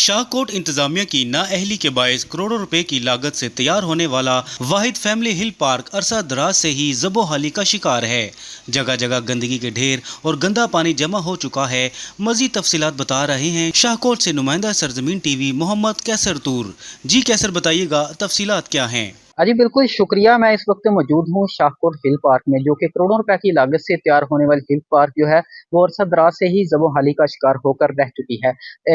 शाहकोट इंतजामिया की नाअहली के बायस करोड़ों रुपए की लागत से तैयार होने वाला वाहिद फैमिली हिल पार्क अरसा दराज से ही ज़बोहाली का शिकार है। जगह जगह गंदगी के ढेर और गंदा पानी जमा हो चुका है। मजीद तफसीलात बता रहे हैं शाहकोट से नुमाइंदा सरजमीन टीवी मोहम्मद कैसर तूर। जी कैसर, बताइएगा तफसीलात क्या हैं? जी बिल्कुल शुक्रिया। मैं इस वक्त मौजूद हूँ शाहकोट हिल पार्क में, जो कि करोड़ों रुपए की लागत से तैयार होने वाली हिल पार्क जो है वो अरसा दराज से ही ज़बोहाली का शिकार होकर रह चुकी है।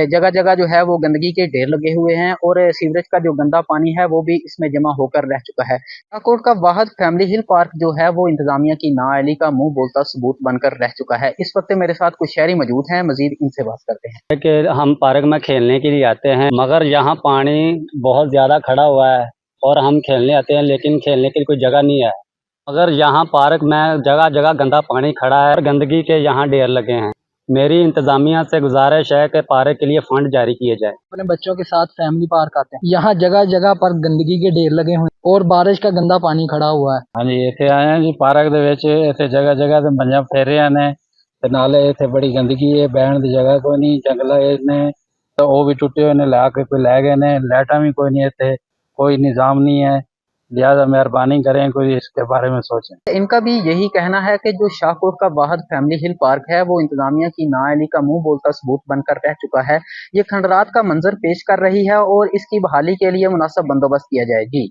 जगह जगह जो है वो गंदगी के ढेर लगे हुए हैं और सीवरेज का जो गंदा पानी है वो भी इसमें जमा होकर रह चुका है। शाहकोट का वाहिद फैमिली हिल पार्क जो है वो इंतजामिया की नाअहली का मुंह बोलता सबूत बनकर रह चुका है। इस वक्त मेरे साथ कुछ शहरी मौजूद हैं, मजीद इनसे बात करते हैं। कि हम पार्क में खेलने के लिए आते हैं, मगर यहाँ पानी बहुत ज़्यादा खड़ा हुआ है और हम खेलने आते हैं, लेकिन खेलने के लिए कोई जगह नहीं है। अगर यहाँ पार्क में जगह जगह गंदा पानी खड़ा है और गंदगी के यहाँ ढेर लगे हैं। मेरी इंतज़ामिया से गुजारिश है कि पार्क के लिए फंड जारी किए जाए। अपने बच्चों के साथ फैमिली पार्क आते हैं, यहाँ जगह जगह पर गंदगी के ढेर लगे हुए हैं और बारिश का गंदा पानी खड़ा हुआ है। हाँ जी, इतने आए हैं जी पार्क दे विच, इतने जगह जगह से मंजा फेरिया ने ते नाले इतने बड़ी गंदगी है, बहन की जगह कोई नहीं, जंगल ने तो वो भी टुटे हुए ने ला के कोई लै गए ने, लाइटा भी कोई नहीं, इतने कोई निज़ाम नहीं है। लिहाजा मेहरबानी करें, कोई इसके बारे में सोचें। इनका भी यही कहना है कि जो शाहकोट का वाहिद फैमिली हिल पार्क है वो इंतजामिया की नाअहली का मुंह बोलता सबूत बनकर रह चुका है। ये खंडरात का मंजर पेश कर रही है और इसकी बहाली के लिए मुनासिब बंदोबस्त किया जाए। जी।